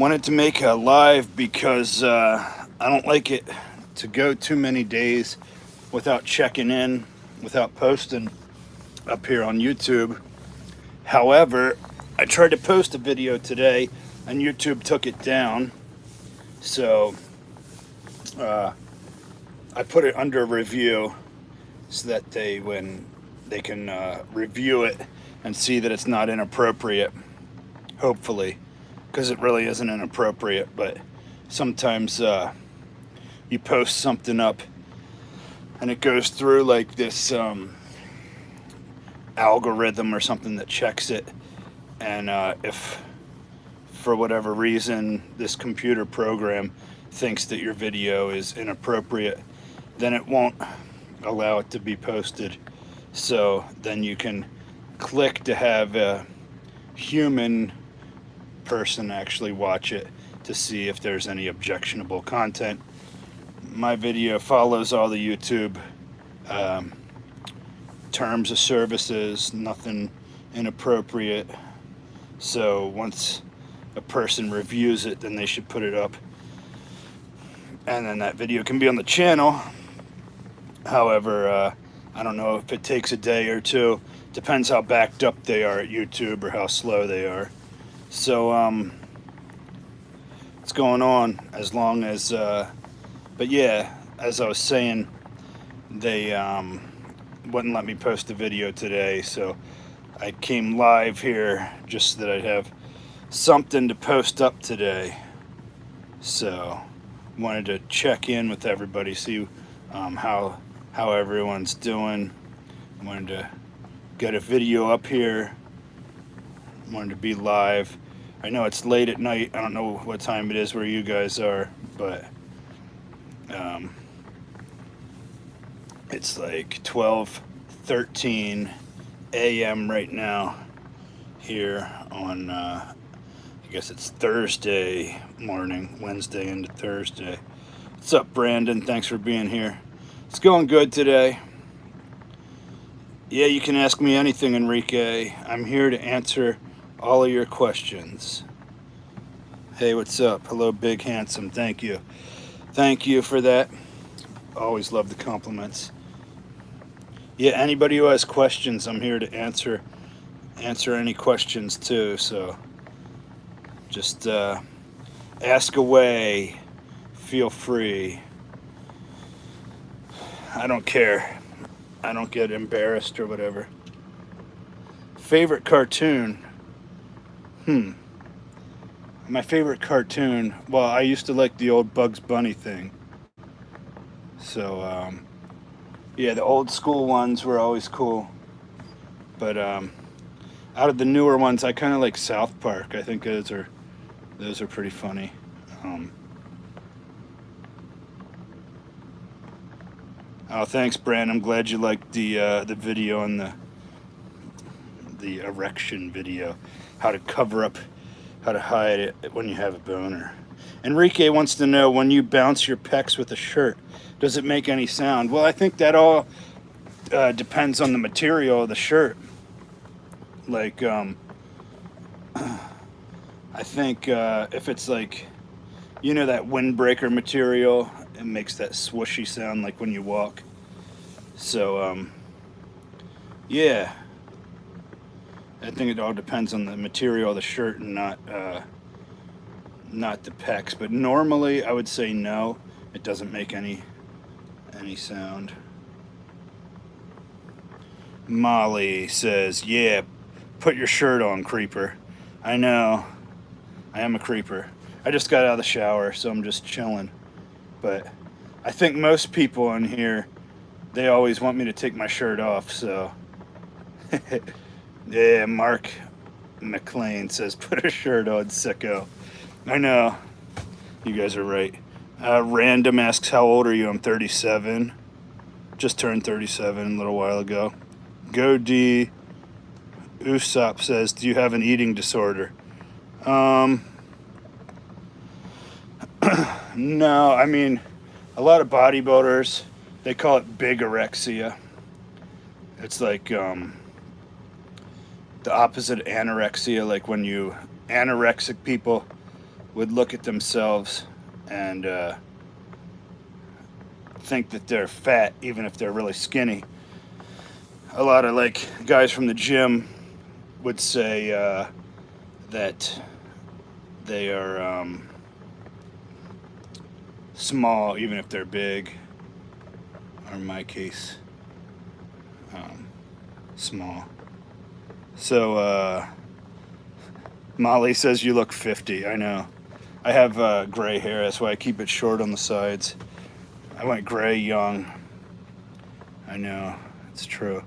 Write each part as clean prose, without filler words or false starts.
Wanted to make a live because I don't like it to go too many days without checking in, without posting up here on YouTube. However, I tried to post a video today and YouTube took it down. So uh, I put it under review so that when they can review it and see that it's not inappropriate, hopefully, because it really isn't inappropriate. But sometimes you post something up and it goes through like this algorithm or something that checks it, and if for whatever reason this computer program thinks that your video is inappropriate, then it won't allow it to be posted. So then you can click to have a human person actually watch it to see if there's any objectionable content. My video follows all the YouTube um, terms of services, nothing inappropriate. So once a person reviews it, then they should put it up, and then that video can be on the channel. However, I don't know if it takes a day or two. Depends how backed up they are at YouTube or how slow they are. So what's going on? As long as but yeah, as I was saying, they wouldn't let me post a video today, so I came live here just so that I'd have something to post up today. So wanted to check in with everybody, see how everyone's doing. Wanted to get a video up here. Wanted to be live. I know it's late at night. I don't know what time it is where you guys are, but it's like 12:13 a.m. right now here on I guess it's Thursday morning, Wednesday into Thursday. What's up, Brandon? Thanks for being here. It's going good today. Yeah, you can ask me anything, Enrique. I'm here to answer all of your questions. Hey, what's up? Hello, Big Handsome. Thank you. Thank you for that. Always love the compliments. Yeah, anybody who has questions, I'm here to answer any questions too. So just ask away. Feel free. I don't care. I don't get embarrassed or whatever. Favorite cartoon? My favorite cartoon, well, I used to like the old Bugs Bunny thing. So, yeah, the old school ones were always cool. But out of the newer ones, I kind of like South Park. I think those are pretty funny. Oh, thanks, Brand. I'm glad you liked the video on the erection video, how to cover up, how to hide it when you have a boner. Enrique wants to know, when you bounce your pecs with a shirt, does it make any sound? Well, I think that all depends on the material of the shirt. Like, I think if it's like, that windbreaker material, it makes that swooshy sound like when you walk. So, yeah. I think it all depends on the material of the shirt and not the pecs. But normally, I would say no. It doesn't make any sound. Molly says, "Yeah, put your shirt on, creeper." I know. I am a creeper. I just got out of the shower, so I'm just chilling. But I think most people in here, they always want me to take my shirt off, so. Yeah, Mark McLean says, put a shirt on, sicko. I know. You guys are right. Random asks, how old are you? I'm 37. Just turned 37 a little while ago. Go D. Usopp says, do you have an eating disorder? No, I mean, a lot of bodybuilders, they call it bigorexia. It's like the opposite of anorexia, like when anorexic people, would look at themselves and think that they're fat, even if they're really skinny. A lot of like guys from the gym would say that they are small, even if they're big, or in my case, small. So Molly says you look 50. I know. I have gray hair, that's why I keep it short on the sides. I went gray young. I know, it's true.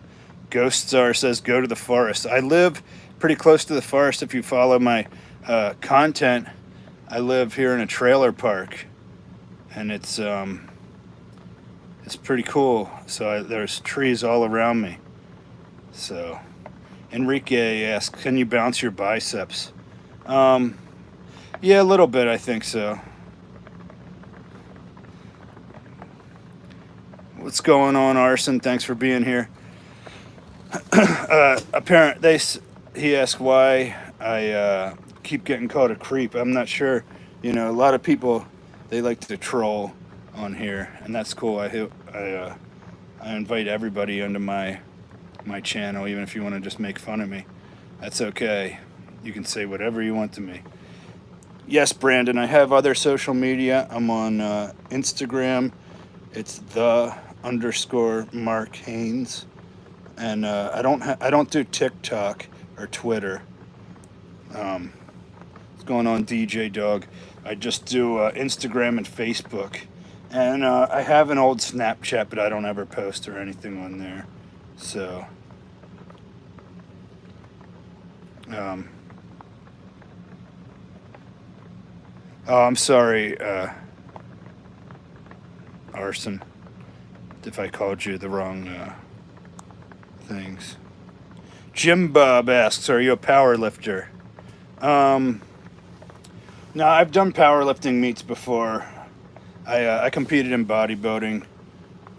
Ghost Star says go to the forest. I live pretty close to the forest. If you follow my content, I live here in a trailer park, and it's pretty cool. So there's trees all around me. So Enrique asks, can you bounce your biceps? Yeah, a little bit, I think so. What's going on, Arson? Thanks for being here. He asked why I keep getting called a creep. I'm not sure. You know, a lot of people, they like to troll on here, and that's cool. I invite everybody onto my channel, even if you want to just make fun of me. That's okay. You can say whatever you want to me. Yes, Brandon, I have other social media. I'm on Instagram. It's _Mark Haynes. And I don't do TikTok or Twitter. What's going on, DJ Dog? I just do Instagram and Facebook. And I have an old Snapchat, but I don't ever post or anything on there. So oh, I'm sorry, Arson, if I called you the wrong things. Jim Bob asks, are you a power lifter? No, I've done powerlifting meets before. I competed in bodybuilding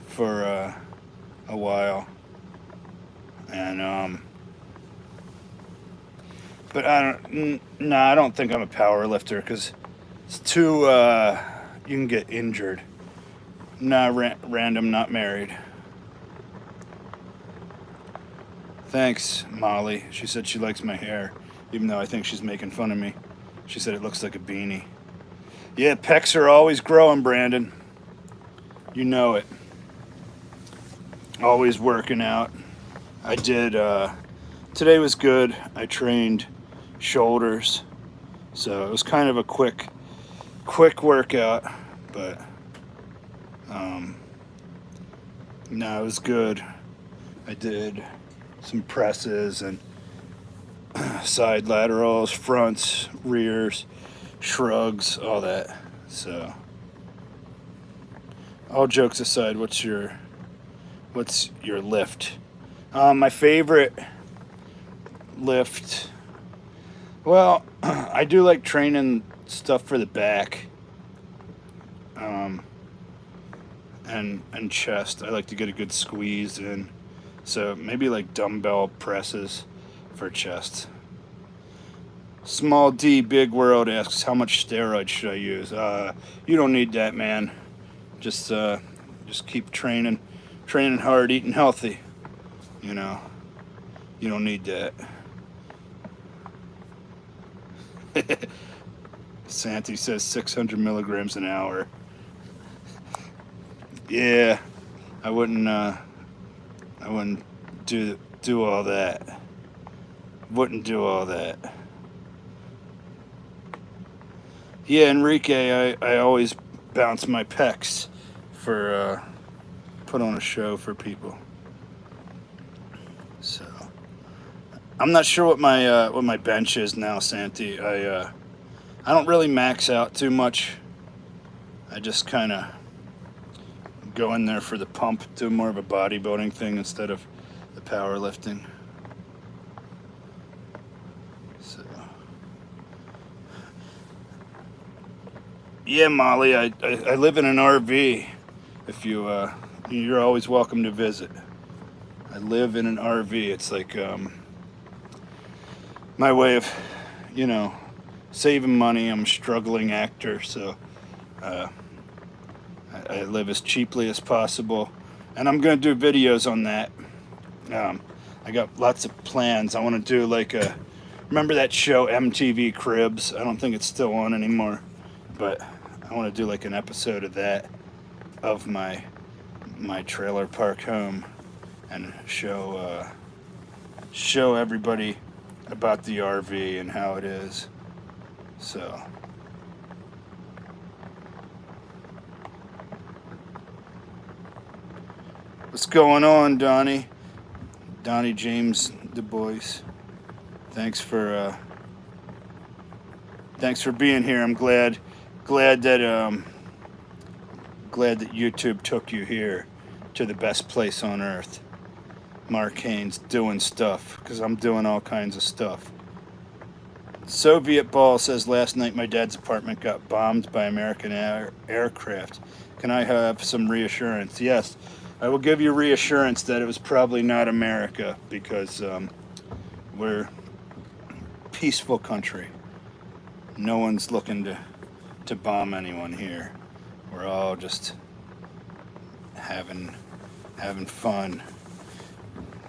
for a while, and but I don't think I'm a power lifter because it's too you can get injured. Random, not married. Thanks, Molly. She said she likes my hair, even though I think she's making fun of me. She said it looks like a beanie. Yeah, pecs are always growing, Brandon. You know it. Always working out. I did, today was good. I trained shoulders. So it was kind of a quick workout, but, no, it was good. I did some presses and side laterals, fronts, rears, shrugs, all that. So, all jokes aside, what's your lift? My favorite lift, well, I do like training stuff for the back, and chest. I like to get a good squeeze in. So maybe like dumbbell presses for chest. Small D Big World asks, how much steroids should I use? You don't need that, man. Just keep training hard, eating healthy. You know, you don't need that. Santi says 600 milligrams an hour. Yeah, I wouldn't do all that. Wouldn't do all that. Yeah, Enrique, I always bounce my pecs for put on a show for people. So I'm not sure what my bench is now, Santi. I don't really max out too much. I just kind of go in there for the pump, do more of a bodybuilding thing instead of the powerlifting. So, yeah, Molly, I live in an RV. If you're always welcome to visit. I live in an RV. It's like my way of, saving money. I'm a struggling actor, so I live as cheaply as possible, and I'm gonna do videos on that. I got lots of plans. I want to do like a, remember that show MTV Cribs? I don't think it's still on anymore, but I want to do like an episode of that, of my trailer park home, and show everybody about the RV and how it is. So what's going on, Donnie James Du Bois? Thanks for being here. I'm glad that YouTube took you here to the best place on earth. Mark Haynes doing stuff, because I'm doing all kinds of stuff. Soviet Ball says, last night my dad's apartment got bombed by American aircraft. Can I have some reassurance? Yes, I will give you reassurance that it was probably not America, because we're a peaceful country. No one's looking to bomb anyone here. We're all just having fun.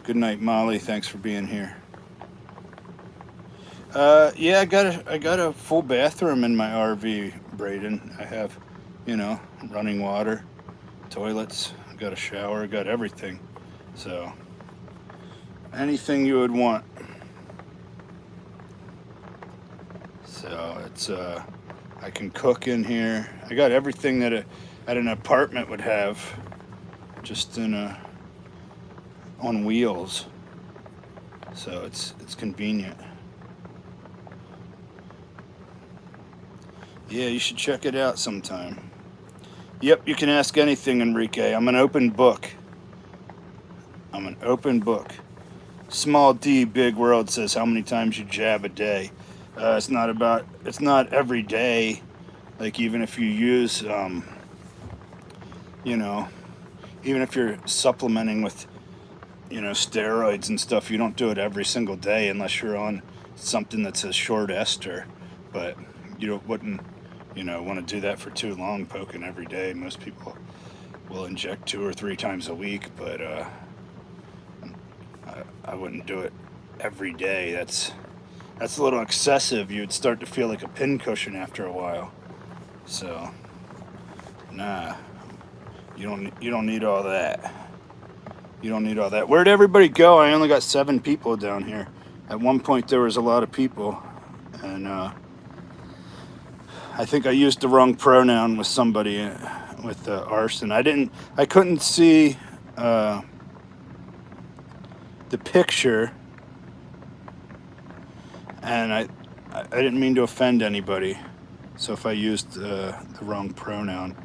Good night, Molly. Thanks for being here. Yeah, I got a full bathroom in my RV, Braden. I have, running water, toilets, I got a shower, I got everything. So anything you would want. So it's I can cook in here. I got everything that an apartment would have, just on wheels. So it's convenient. Yeah, you should check it out sometime. Yep, you can ask anything, Enrique. I'm an open book. Small D, Big World says, how many times you jab a day? It's not every day. Like, even if you use, even if you're supplementing with, steroids and stuff, you don't do it every single day unless you're on something that's a short ester. But you wouldn't, want to do that for too long, poking every day. Most people will inject 2 or 3 times a week, but I wouldn't do it every day. That's a little excessive. You'd start to feel like a pincushion after a while. So, nah, you don't need all that. You don't need all that. Where'd everybody go? I only got 7 people down here. At one point there was a lot of people, and I think I used the wrong pronoun with somebody, with arson. I couldn't see the picture, and I didn't mean to offend anybody. So if I used the wrong pronoun,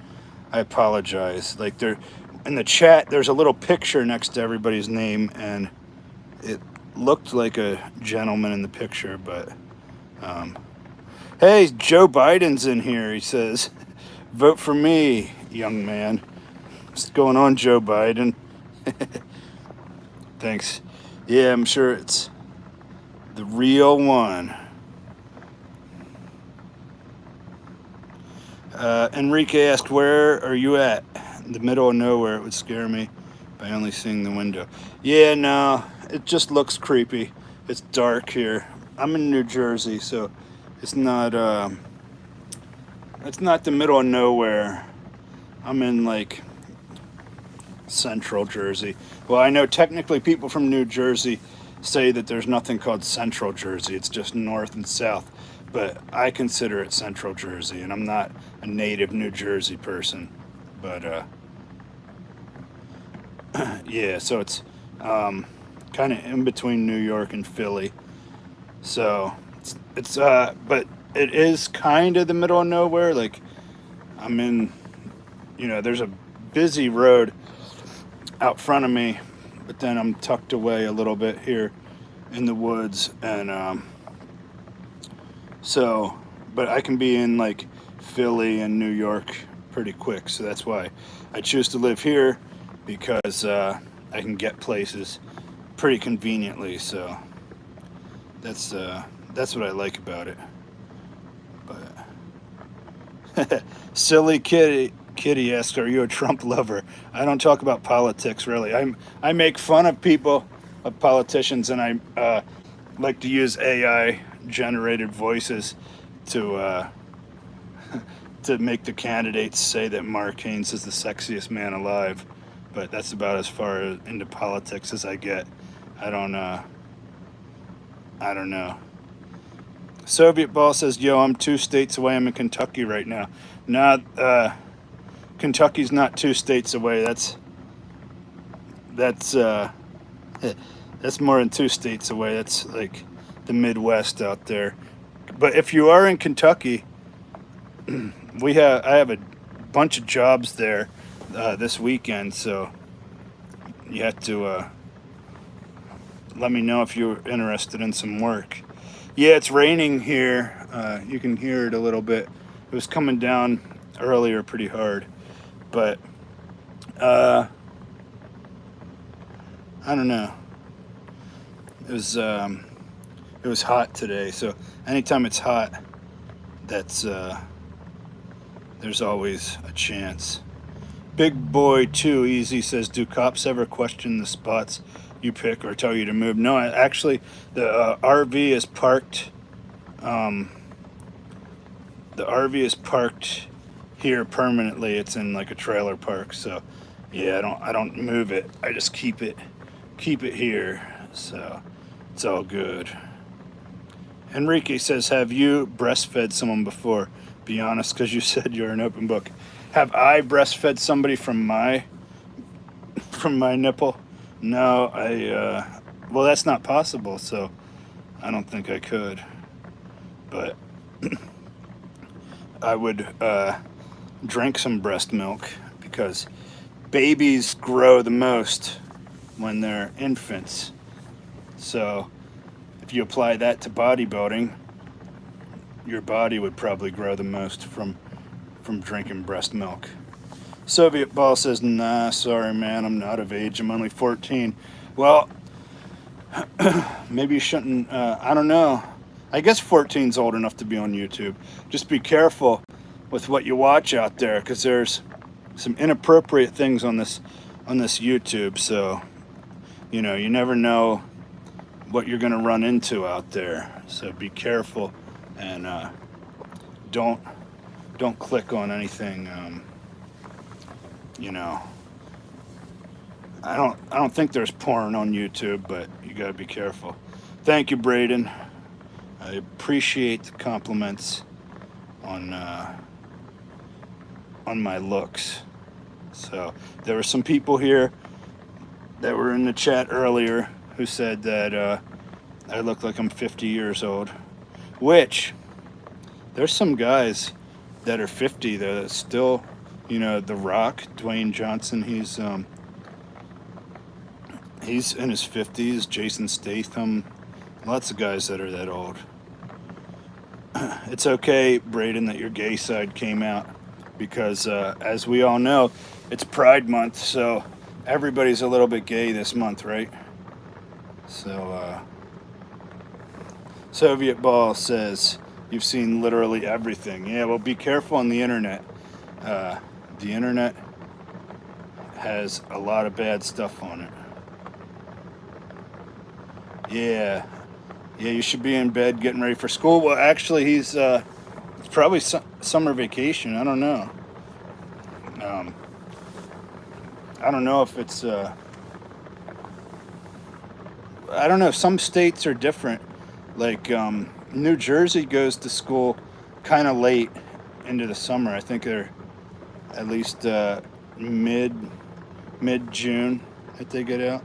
I apologize. Like, there in the chat, there's a little picture next to everybody's name, and it looked like a gentleman in the picture, but hey, Joe Biden's in here. He says, vote for me, young man. What's going on, Joe Biden? Thanks. Yeah, I'm sure it's the real one. Enrique asked, where are you at? In the middle of nowhere. It would scare me by only seeing the window. Yeah, no, it just looks creepy. It's dark here. I'm in New Jersey, so it's not the middle of nowhere. I'm in, like, central Jersey. Well, I know technically people from New Jersey say that there's nothing called central Jersey. It's just north and south. But I consider it central Jersey, and I'm not a native New Jersey person. But yeah, so it's kind of in between New York and Philly. So it's but it is kind of the middle of nowhere. Like, I'm in, there's a busy road out front of me, but then I'm tucked away a little bit here in the woods, and so, but I can be in, like, Philly and New York pretty quick. So that's why I choose to live here, because I can get places pretty conveniently. So that's what I like about it. Silly Kitty asks, "Are you a Trump lover?" I don't talk about politics really. I make fun of people, of politicians, and I like to use AI generated voices to to make the candidates say that Mark Haynes is the sexiest man alive. But that's about as far into politics as I get. I don't I don't know. Soviet Ball says, "Yo, I'm 2 states away. I'm in Kentucky right now." Not Kentucky's not 2 states away. That's that's more than 2 states away. That's like the Midwest out there. But if you are in Kentucky, I have a bunch of jobs there this weekend, so you have to let me know if you're interested in some work. Yeah, it's raining here. You can hear it a little bit. It was coming down earlier pretty hard, but I don't know. It was hot today, so anytime it's hot, that's there's always a chance. Big Boy Too Easy says, "Do cops ever question the spots you pick or tell you to move?" No, actually, the RV is parked. The RV is parked here permanently. It's in like a trailer park, so yeah, I don't move it. I just keep it here. So it's all good. Enrique says, "Have you breastfed someone before? Be honest, because you said you're an open book." Have I breastfed somebody from my nipple? No, well, that's not possible, so I don't think I could. But I would drink some breast milk because babies grow the most when they're infants. So if you apply that to bodybuilding, your body would probably grow the most from drinking breast milk. Soviet Ball says, "Nah, sorry man, I'm not of age. I'm only 14. Well, maybe you shouldn't, I don't know. I guess 14's old enough to be on YouTube. Just be careful with what you watch out there, because there's some inappropriate things on this YouTube, so you know, you never know what you're going to run into out there. So be careful, and don't click on anything. You know, I don't think there's porn on YouTube, but you got to be careful. Thank you, Braden. I appreciate the compliments on my looks. So there were some people here that were in the chat earlier who said that I look like I'm 50 years old, which there's some guys that are 50 that still, you know, The Rock, Dwayne Johnson, he's in his 50s. Jason Statham, lots of guys that are that old. It's okay, Braden, that your gay side came out, because as we all know, it's Pride Month, so everybody's a little bit gay this month, right? So Soviet Ball says, "You've seen literally everything." Yeah, well, be careful on the internet. The internet has a lot of bad stuff on it. Yeah, you should be in bed getting ready for school. Well, actually, it's probably summer vacation. I don't know. I don't know if it's. I don't know. Some states are different. Like New Jersey goes to school kind of late into the summer. I think they're at least mid-June that they get out.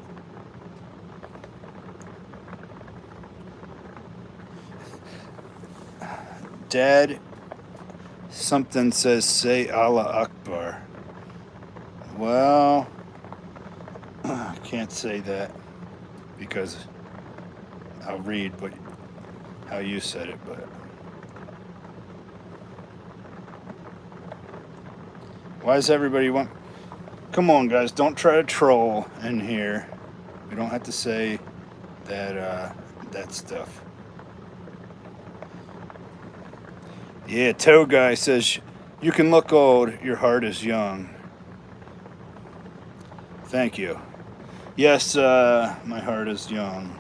Dad, something says, "Say Allah Akbar." Well, I can't say that because I'll read how you said it, but why does everybody want? Come on, guys, don't try to troll in here. We don't have to say that stuff. Yeah, Toe Guy says, You can look old, your heart is young. Thank you. Yes, my heart is young.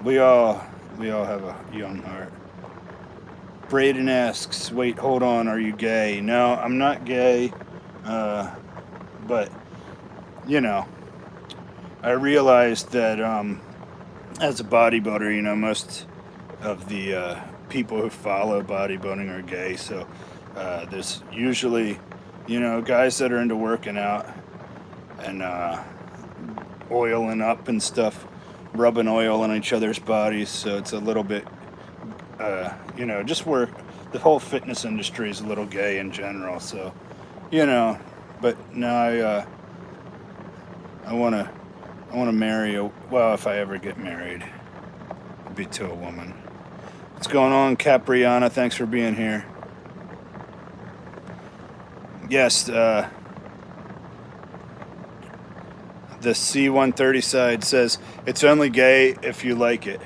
We all have a young heart. Braden asks, wait, hold on, are you gay? No, I'm not gay, but, you know, I realized that as a bodybuilder, you know, most of the people who follow bodybuilding are gay, so there's usually, you know, guys that are into working out and oiling up and stuff, rubbing oil on each other's bodies, so it's a little bit, you know, just work. The whole fitness industry is a little gay in general, so, you know, but no, I want to marry well, if I ever get married, it'd be to a woman. What's going on, Capriana? Thanks for being here. Yes, the C130 side says it's only gay if you like it.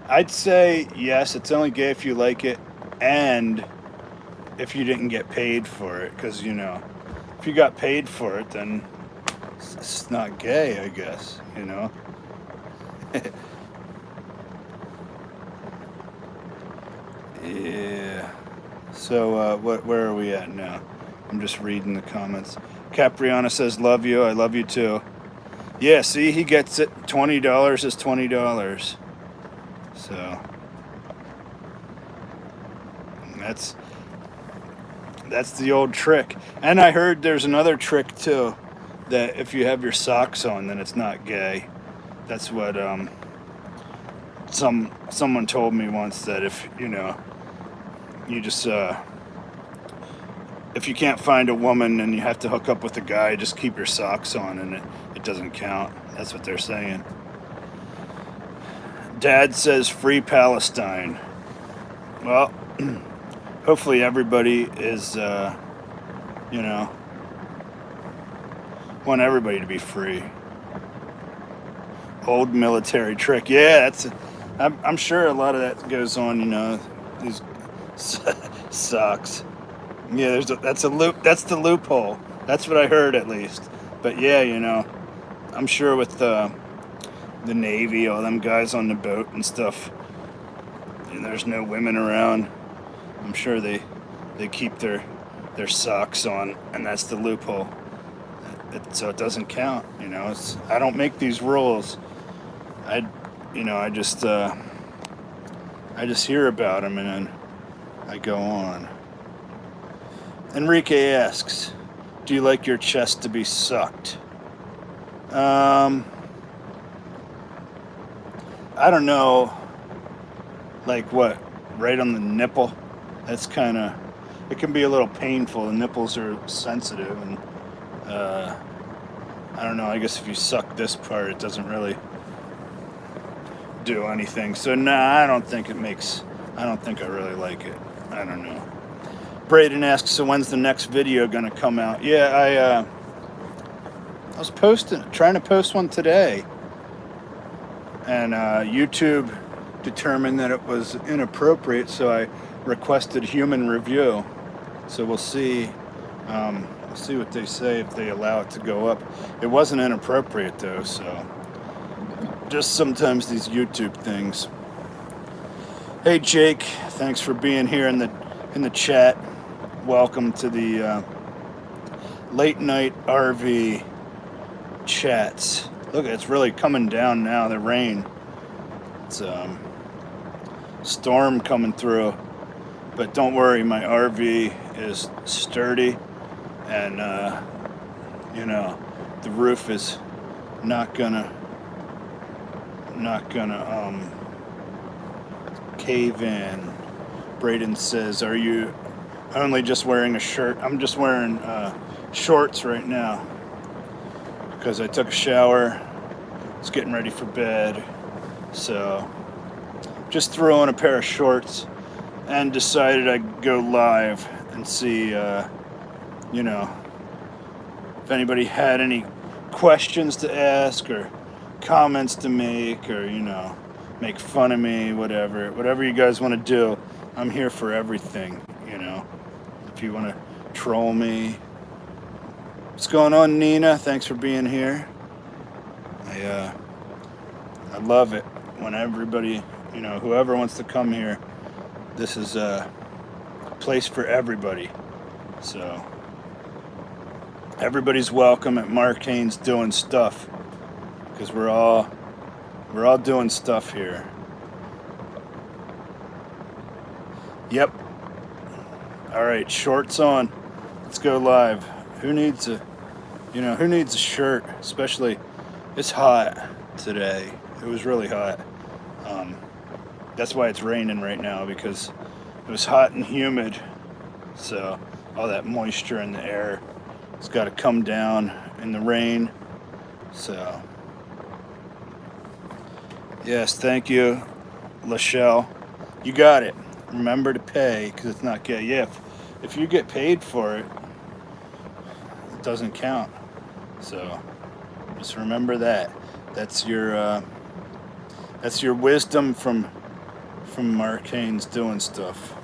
I'd say yes, it's only gay if you like it and if you didn't get paid for it, because, you know, if you got paid for it, then it's not gay, I guess, you know. Yeah. So where are we at now? I'm just reading the comments. Capriana says, love you. I love you too. Yeah, see, he gets it. $20 is $20. So that's the old trick. And I heard there's another trick too, that if you have your socks on, then it's not gay. That's what someone told me once, that if, you know, you just if you can't find a woman and you have to hook up with a guy, just keep your socks on and it doesn't count. That's what they're saying. Dad says free Palestine. Well, hopefully everybody is, you know, want everybody to be free. Old military trick. Yeah, I'm sure a lot of that goes on, you know, these socks. Yeah, that's a loop. That's the loophole. That's what I heard, at least. But yeah, you know, I'm sure with the Navy, all them guys on the boat and stuff, and there's no women around, I'm sure they keep their socks on, and that's the loophole. So it doesn't count, you know. I don't make these rules. I just hear about them and then I go on. Enrique asks, do you like your chest to be sucked? I don't know, like what, right on the nipple? That's kind of, it can be a little painful. The nipples are sensitive, and I don't know, I guess if you suck this part, it doesn't really do anything. So nah, I don't think I really like it. I don't know. Braden asks, so when's the next video gonna come out? Yeah, I was trying to post one today, and YouTube determined that it was inappropriate, so I requested human review. So we'll see. We'll see what they say, if they allow it to go up. It wasn't inappropriate though, so just sometimes these YouTube things. Hey Jake, thanks for being here in the chat. Welcome to the late night RV chats. Look, it's really coming down now, the rain. It's storm coming through. But don't worry, my RV is sturdy, and you know, the roof is not gonna cave in. Braden says, are you only just wearing a shirt? I'm just wearing shorts right now because I took a shower. Was getting ready for bed, so just threw on a pair of shorts and decided I'd go live and see, you know, if anybody had any questions to ask or comments to make, or, you know, make fun of me, whatever you guys want to do. I'm here for everything, you know. if you want to troll me. What's going on, Nina? Thanks for being here. I love it when everybody, whoever wants to come here, this is a place for everybody. So everybody's welcome at Mark Haynes Doing Stuff, because we're all doing stuff here. Yep. All right, shorts on. Let's go live. Who needs a shirt? Especially, it's hot today. It was really hot. That's why it's raining right now, because it was hot and humid. So all that moisture in the air, it's got to come down in the rain. So yes, thank you, Lachelle. You got it. Remember to pay, because it's not good. Yeah, if you get paid for it, it doesn't count. So just remember that. That's your wisdom from Mark Haynes Doing Stuff.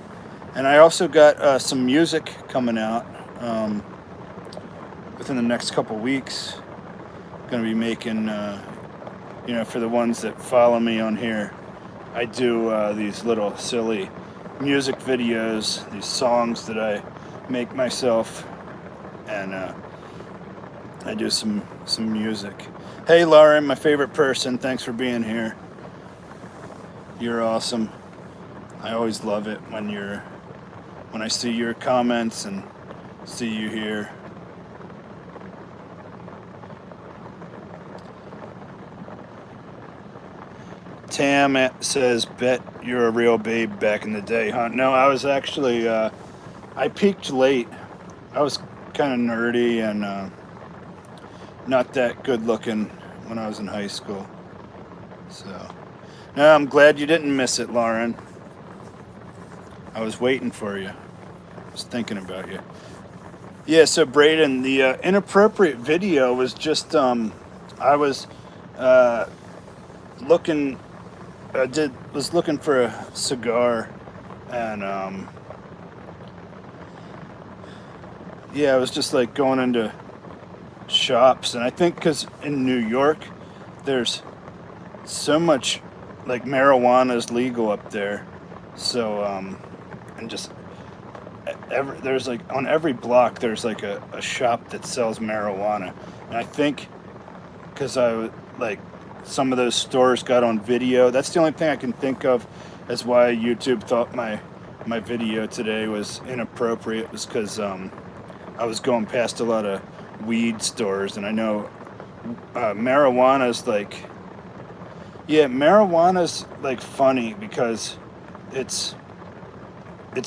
And I also got some music coming out within the next couple weeks. Going to be making, for the ones that follow me on here, I do these little silly music videos, these songs that I make myself, and I do some music. Hey Lauren, my favorite person, thanks for being here. You're awesome. I always love it when I see your comments and see you here. Tam says, bet you're a real babe back in the day, huh? No, I was actually, I peaked late. I was kind of nerdy and not that good looking when I was in high school. So, no, I'm glad you didn't miss it, Lauren. I was waiting for you. I was thinking about you. Yeah, so Braden, the inappropriate video was just, I was looking for a cigar, and I was just like going into shops, and I think because in New York there's so much, like, marijuana is legal up there, so and just there's like on every block there's like a shop that sells marijuana, and I think because some of those stores got on video. That's the only thing I can think of as why YouTube thought my video today was inappropriate, was because I was going past a lot of weed stores, and I know marijuana's like funny because it's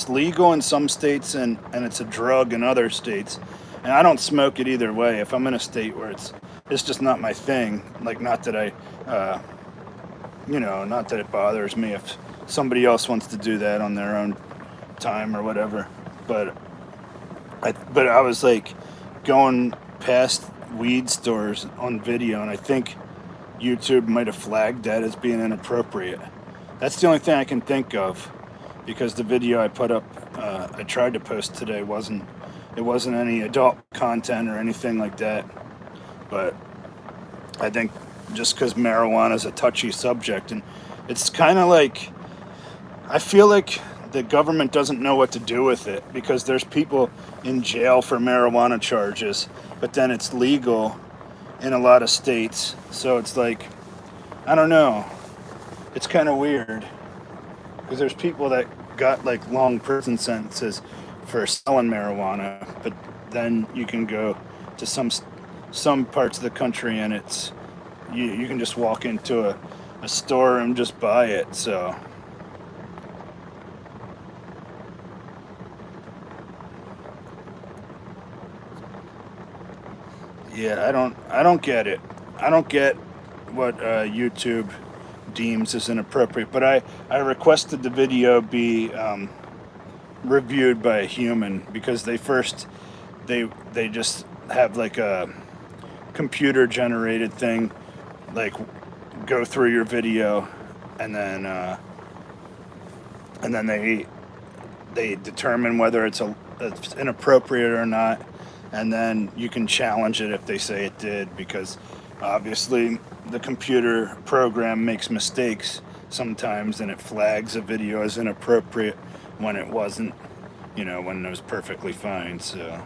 legal in some states and it's a drug in other states, and I don't smoke it either way. If I'm in a state where it's just not my thing, like, not that not that it bothers me if somebody else wants to do that on their own time or whatever, but I was like going past weed stores on video, and I think YouTube might have flagged that as being inappropriate. That's the only thing I can think of, because the video I put up, I tried to post today, wasn't any adult content or anything like that. But I think just because marijuana is a touchy subject, and it's kind of like, I feel like the government doesn't know what to do with it, because there's people in jail for marijuana charges, but then it's legal in a lot of states. So it's like, I don't know. It's kind of weird, because there's people that got like long prison sentences for selling marijuana, but then you can go to some parts of the country and it's you can just walk into a store and just buy it. So yeah, I don't get it. I don't get what YouTube deems as inappropriate, but I requested the video be reviewed by a human, because they just have like a computer generated thing, like, go through your video, and then they determine whether it's it's inappropriate or not, and then you can challenge it if they say it did, because obviously the computer program makes mistakes sometimes, and it flags a video as inappropriate when it wasn't, when it was perfectly fine. So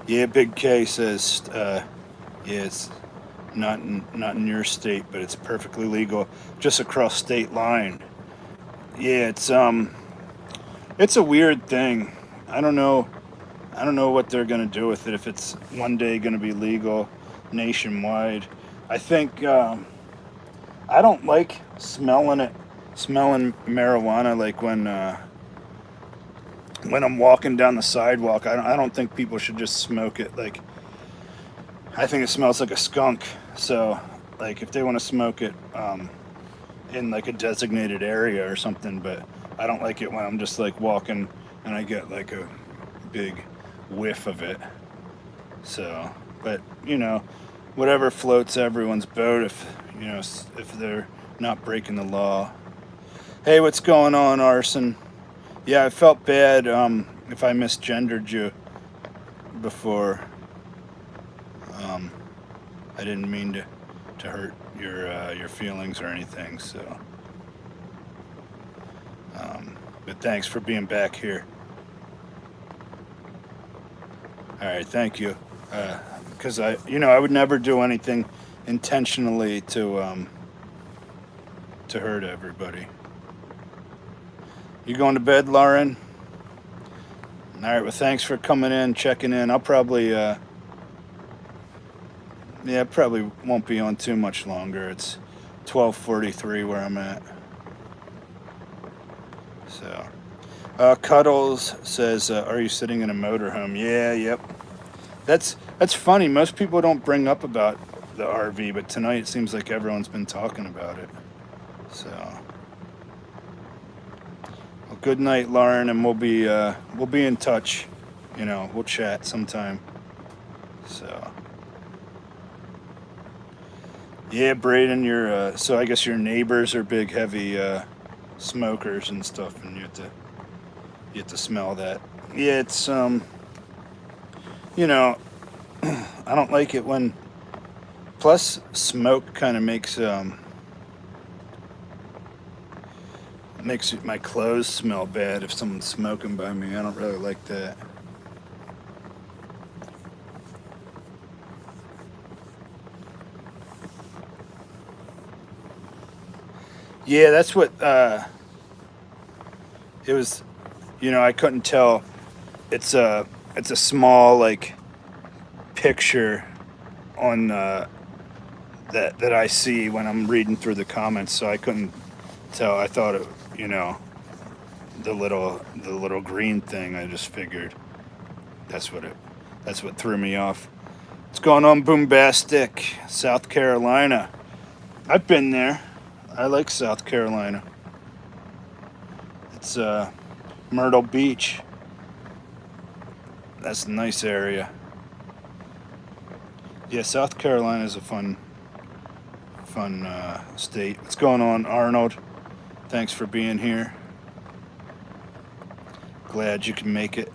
yeah, Big K says, yeah, it's not in your state, but it's perfectly legal just across state line. Yeah, it's a weird thing. I don't know. I don't know what they're gonna do with it. If it's one day gonna be legal nationwide, I think I don't like smelling marijuana, like when I'm walking down the sidewalk. I don't think people should just smoke it. Like, I think it smells like a skunk. So, like, if they want to smoke it in like a designated area or something, but I don't like it when I'm just like walking and I get like a big whiff of it. So, but whatever floats everyone's boat, if they're not breaking the law. Hey, what's going on, Arson? Yeah, I felt bad if I misgendered you before. I didn't mean to hurt your feelings or anything. So, but thanks for being back here. All right, thank you. Because I would never do anything intentionally to hurt everybody. You going to bed, Lauren? All right. Well, thanks for coming in, checking in. I'll probably probably won't be on too much longer. It's 12:43 where I'm at. So, Cuddles says, "Are you sitting in a motorhome?" Yeah, yep. That's funny. Most people don't bring up about the RV, but tonight it seems like everyone's been talking about it. So, well, good night, Lauren, and we'll be in touch. We'll chat sometime. So. Yeah, Braden, so I guess your neighbors are big, heavy smokers and stuff, and you have to smell that. Yeah, it's I don't like it when. Plus, smoke kind of makes my clothes smell bad if someone's smoking by me. I don't really like that. Yeah, that's what it was. I couldn't tell. It's a small like picture on that I see when I'm reading through the comments, so I couldn't tell. I thought it, the little green thing. I just figured that's what threw me off. What's going on, Boombastic, South Carolina? I've been there. I like South Carolina. It's Myrtle Beach. That's a nice area. Yeah, South Carolina is a fun state. What's going on, Arnold? Thanks for being here. Glad you can make it.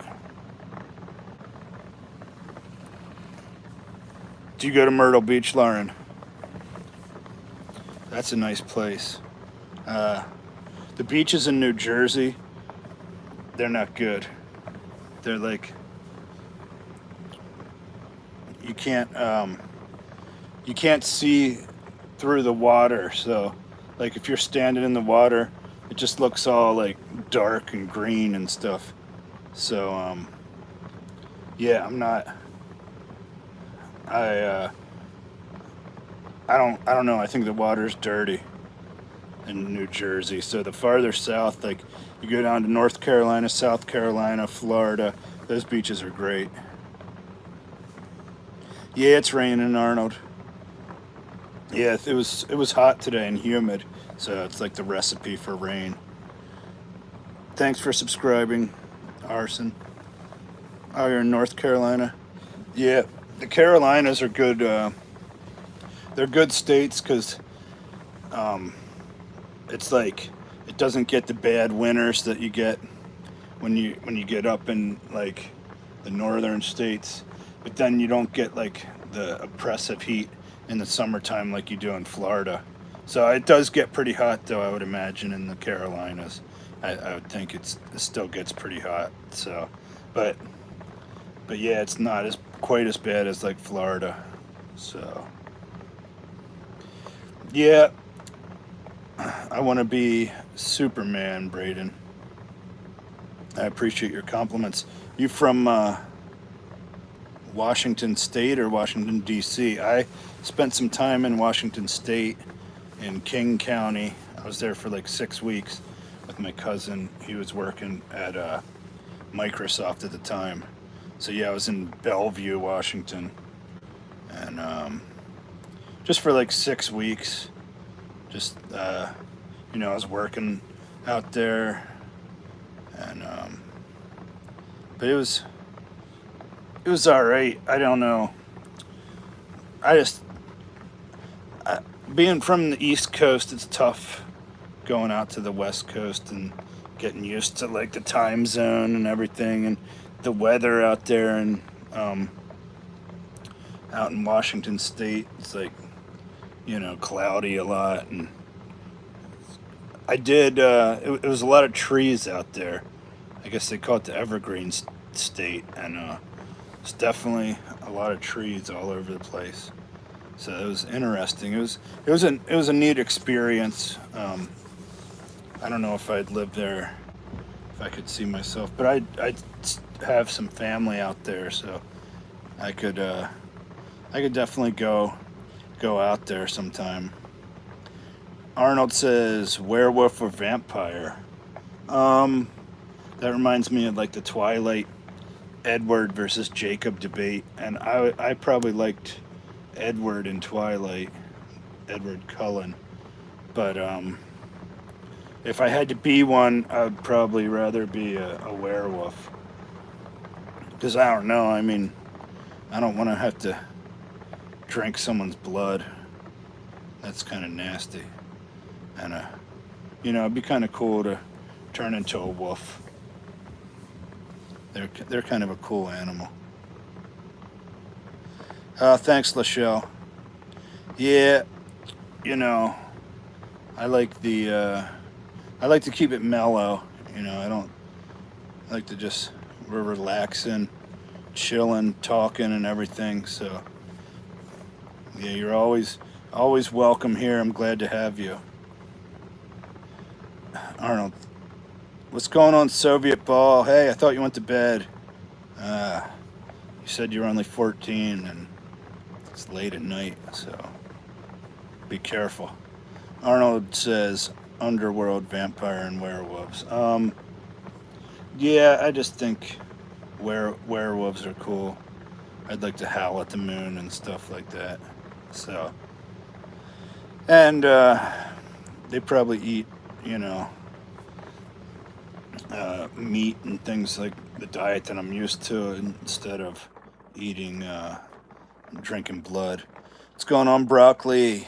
Do you go to Myrtle Beach, Lauren? That's a nice place. The beaches in New Jersey, they're not good. They're like, you can't see through the water. So, like, if you're standing in the water, it just looks all like dark and green and stuff. So, yeah, I don't know. I think the water's dirty in New Jersey. So the farther south, like you go down to North Carolina, South Carolina, Florida, those beaches are great. Yeah, it's raining, Arnold. Yeah, it was hot today and humid, so it's like the recipe for rain. Thanks for subscribing, Arson. Oh, you're in North Carolina? Yeah, the Carolinas are good. They're good states because it's like It doesn't get the bad winters that you get when you get up in like the northern states, but then you don't get like the oppressive heat in the summertime like you do in Florida. So it does get pretty hot though, I would imagine, in the Carolinas. I would think it still gets pretty hot. So, but but yeah, it's not as quite as bad as like Florida. So yeah, I want to be Superman, Braden. I appreciate your compliments. You from Washington State or Washington, D.C.? I spent some time in Washington State in King County. I was there for like 6 weeks with my cousin. He was working at Microsoft at the time. So yeah, I was in Bellevue, Washington. And just for like 6 weeks. Just, I was working out there. And, but it was all right. I don't know. I just being from the East Coast, it's tough going out to the West Coast and getting used to like the time zone and everything and the weather out there and out in Washington State. It's like cloudy a lot and I did. It was a lot of trees out there. I guess they call it the Evergreen State and. It's definitely a lot of trees all over the place, so it was interesting. It was a neat experience. I don't know if I'd live there if I could see myself, but I'd have some family out there, so I could definitely go out there sometime. Arnold says werewolf or vampire. That reminds me of like the Twilight Edward versus Jacob debate, and I probably liked Edward in Twilight, Edward Cullen, but if I had to be one, I'd probably rather be a werewolf, because I don't know, I mean, I don't want to have to drink someone's blood. That's kind of nasty, and it'd be kind of cool to turn into a wolf. They're kind of a cool animal. Thanks, Lachelle. Yeah, I like I like to keep it mellow. I like to just we're relaxing, chilling, talking, and everything. So yeah, you're always welcome here. I'm glad to have you, Arnold. What's going on, Soviet ball? Hey, I thought you went to bed. You said you were only 14 and it's late at night, so be careful. Arnold says underworld, vampire, and werewolves. Yeah, I just think werewolves are cool. I'd like to howl at the moon and stuff like that. So, and they probably eat, meat and things like the diet that I'm used to instead of eating, drinking blood. What's going on, Broccoli?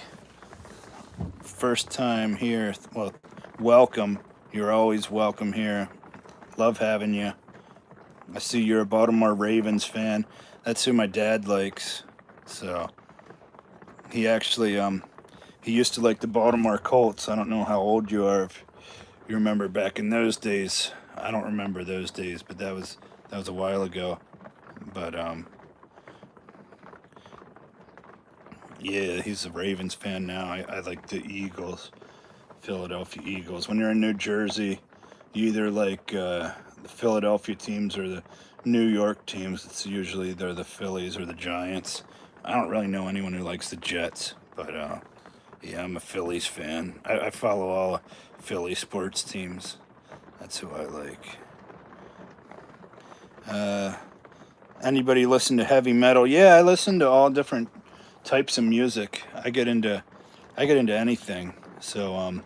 First time here. Well, welcome. You're always welcome here. Love having you. I see you're a Baltimore Ravens fan. That's who my dad likes. So he actually, he used to like the Baltimore Colts. I don't know how old you are. If you remember back in those days. I don't remember those days, but that was a while ago. But yeah, he's a Ravens fan now. I like the Eagles, Philadelphia Eagles. When you're in New Jersey, you either like the Philadelphia teams or the New York teams. It's usually they're the Phillies or the Giants. I don't really know anyone who likes the Jets, but yeah, I'm a Phillies fan. I follow all Philly sports teams. That's who I like. Anybody listen to heavy metal? Yeah, I listen to all different types of music. I get into anything. So,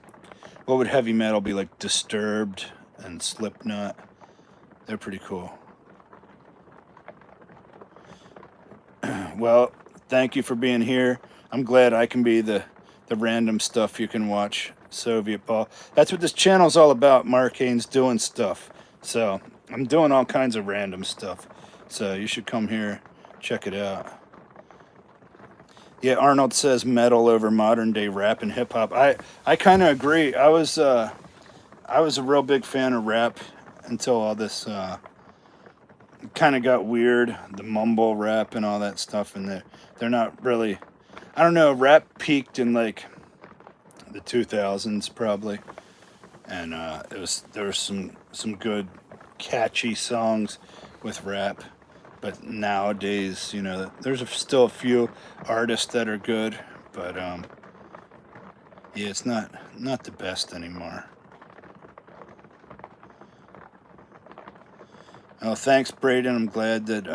what would heavy metal be like? Disturbed and Slipknot. They're pretty cool. Well, thank you for being here. I'm glad I can be the random stuff you can watch Soviet Paul. That's what this channel's all about. Mark Haynes doing stuff. So I'm doing all kinds of random stuff. So you should come here, check it out. Yeah, Arnold says metal over modern day rap and hip hop. I kind of agree. I was a real big fan of rap until all this kind of got weird, the mumble rap and all that stuff, and they're not really. I don't know. Rap peaked in like the 2000s probably, and there was some good catchy songs with rap. But nowadays, you know, there's still a few artists that are good, but yeah, it's not the best anymore. Oh, thanks, Braden. I'm glad that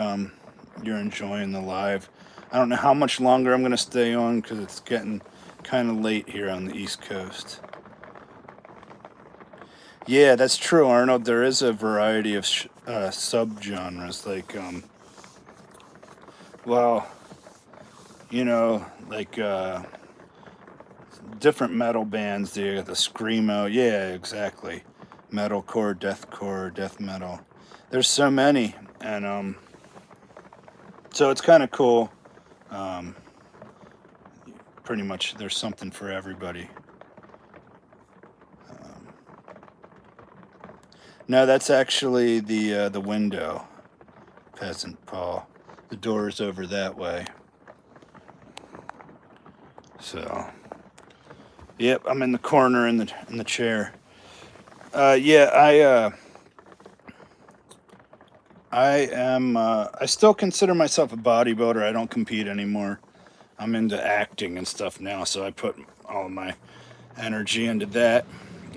you're enjoying the live. I don't know how much longer I'm going to stay on because it's getting kind of late here on the East Coast. Yeah, that's true, Arnold. There is a variety of subgenres, like, well, you know, like different metal bands. You got the screamo. Yeah, exactly. Metalcore, deathcore, death metal. There's so many, and so it's kind of cool. Pretty much, there's something for everybody. No, that's actually the window, Peasant Paul. The door is over that way. So, yep, I'm in the corner in the chair. Yeah, I am. I still consider myself a bodybuilder. I don't compete anymore. I'm into acting and stuff now, so I put all my energy into that.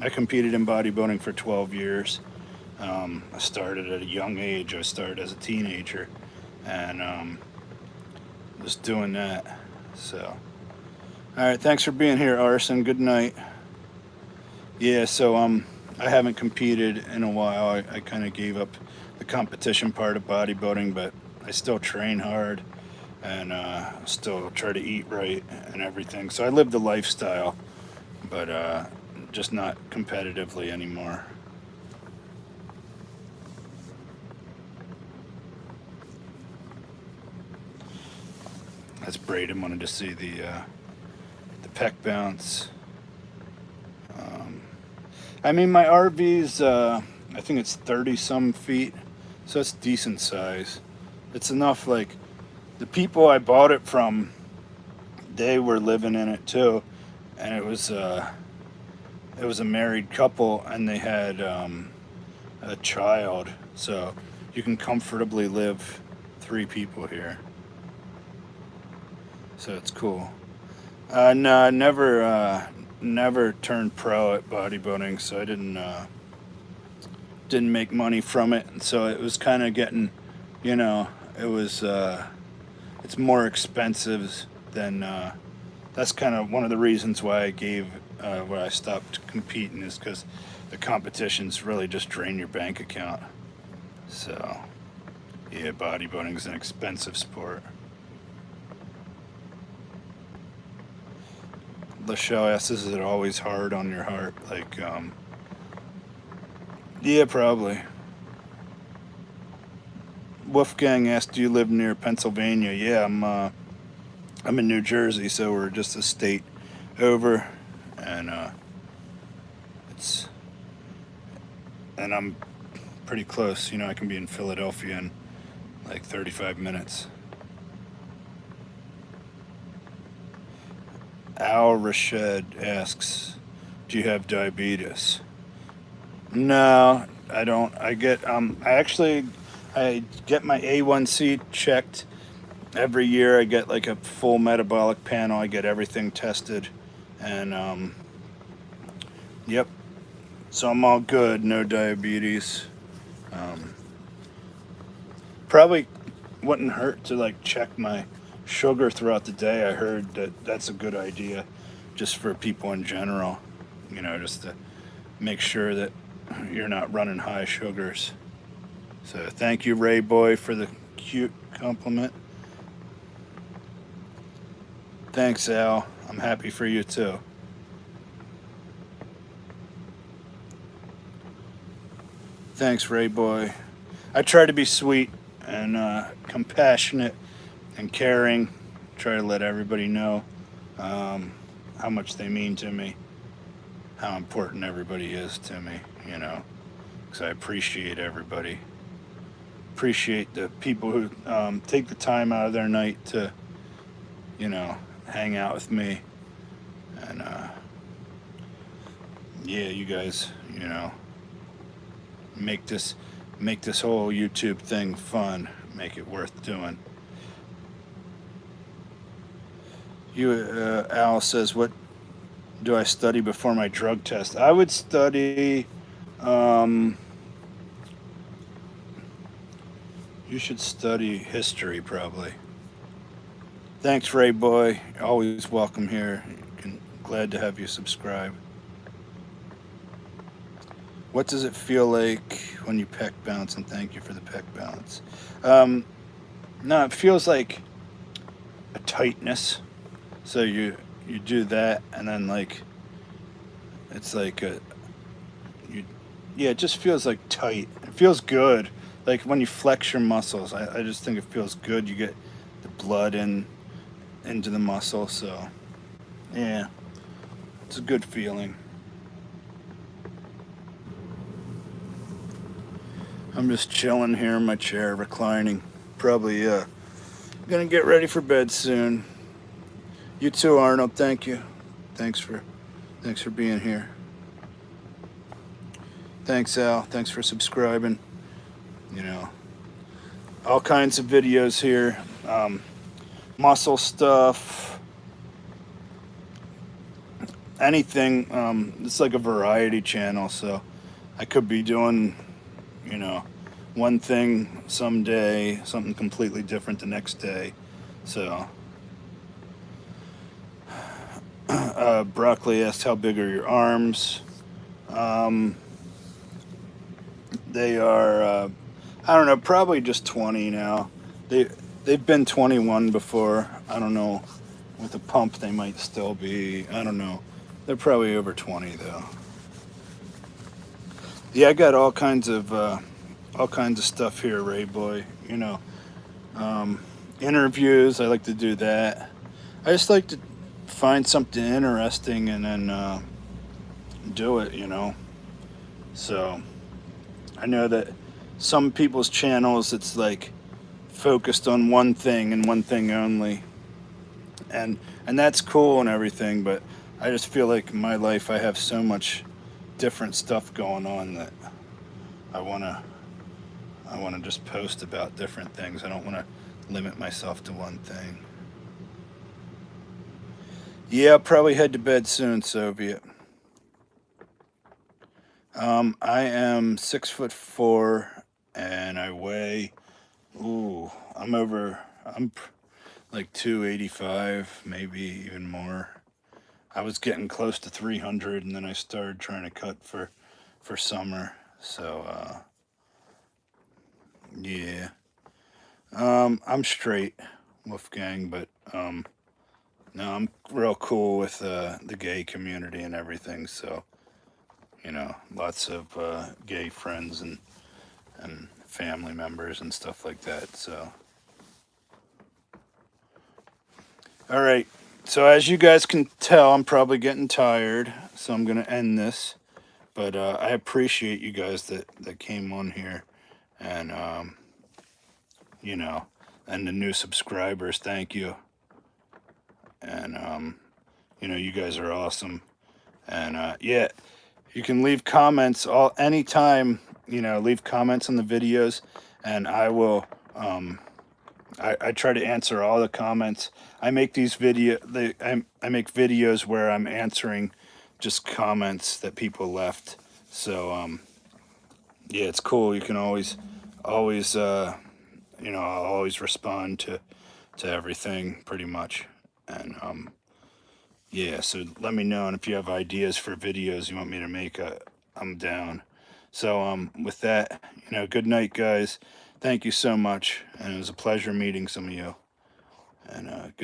I competed in bodybuilding for 12 years. I started at a young age. I started as a teenager, and was doing that. So, all right, thanks for being here, Arson. Good night. Yeah, so I haven't competed in a while. I kind of gave up the competition part of bodybuilding, but I still train hard and still try to eat right and everything. So I live the lifestyle, but just not competitively anymore. That's Braden wanted to see the pec bounce. I mean, my RV's, I think it's 30 some feet, so it's decent size. It's enough, like, the people I bought it from, they were living in it too, and it was a married couple, and they had a child, so you can comfortably live 3 people here. So it's cool. No, I never turned pro at bodybuilding, so I didn't make money from it, and so it was kind of getting, you know, it was it's more expensive than that's kind of one of the reasons why I stopped competing, is because the competitions really just drain your bank account. So yeah, bodybuilding is an expensive sport. Lachelle asks, is it always hard on your heart? Like, yeah, probably. Wolfgang asked, do you live near Pennsylvania? Yeah, I'm in New Jersey, so we're just a state over, and I'm pretty close. You know, I can be in Philadelphia in like 35 minutes. Al Rashid asks, do you have diabetes? No, I don't. I get I get my A1C checked every year. I get like a full metabolic panel. I get everything tested, and yep. So I'm all good. No diabetes. Probably wouldn't hurt to like check my sugar throughout the day. I heard that that's a good idea, just for people in general. You know, just to make sure that you're not running high sugars. So thank you, Ray Boy, for the cute compliment. Thanks, Al. I'm happy for you too. Thanks, Ray Boy. I try to be sweet and compassionate and caring. Try to let everybody know how much they mean to me, how important everybody is to me, you know, because I appreciate everybody. Appreciate the people who take the time out of their night to, you know, hang out with me. And yeah, you guys, you know, make this whole YouTube thing fun, make it worth doing. Al says, what do I study before my drug test? I would study, um, you should study history probably. Thanks, Ray Boy. Always welcome here. Glad to have you subscribe. What does it feel like when you pec bounce? And thank you for the pec bounce. No, it feels like a tightness. So you do that, and then like it's like yeah, it just feels like tight. It feels good. Like when you flex your muscles, I just think it feels good. You get the blood into the muscle, so yeah, it's a good feeling. I'm just chilling here in my chair, reclining. Probably gonna get ready for bed soon. You too, Arnold. Thank you. Thanks for being here. Thanks, Al. Thanks for subscribing. You know, all kinds of videos here. Muscle stuff. Anything. It's like a variety channel, so I could be doing, you know, one thing someday, something completely different the next day. So, Broccoli asked, how big are your arms? They are, I don't know, probably just 20 now. They've been 21 before. I don't know. With a pump, they might still be. I don't know. They're probably over 20 though. Yeah, I got all kinds of stuff here, Ray Boy. You know, interviews. I like to do that. I just like to find something interesting and then do it. You know. So I know that some people's channels, it's like focused on one thing and one thing only, and that's cool and everything, but I just feel like in my life I have so much different stuff going on that I want to just post about different things. I don't want to limit myself to one thing. Yeah, I'll probably head to bed soon, Soviet. I am 6'4" and I weigh, I'm like 285, maybe even more. I was getting close to 300, and then I started trying to cut for summer. So yeah, I'm straight, Wolfgang, but no, I'm real cool with the gay community and everything. So you know, lots of gay friends and family members and stuff like that. So all right. So as you guys can tell, I'm probably getting tired, so I'm gonna end this. But I appreciate you guys that came on here, and you know, and the new subscribers. Thank you. And you know, you guys are awesome. And yeah, you can leave comments anytime. You know, leave comments on the videos, and I will. I try to answer all the comments. I make these I make videos where I'm answering just comments that people left. So yeah, it's cool. You can always you know, I'll always respond to everything pretty much. And yeah, so let me know, and if you have ideas for videos you want me to make, I'm down. So with that, you know, good night, guys. Thank you so much, and it was a pleasure meeting some of you. And good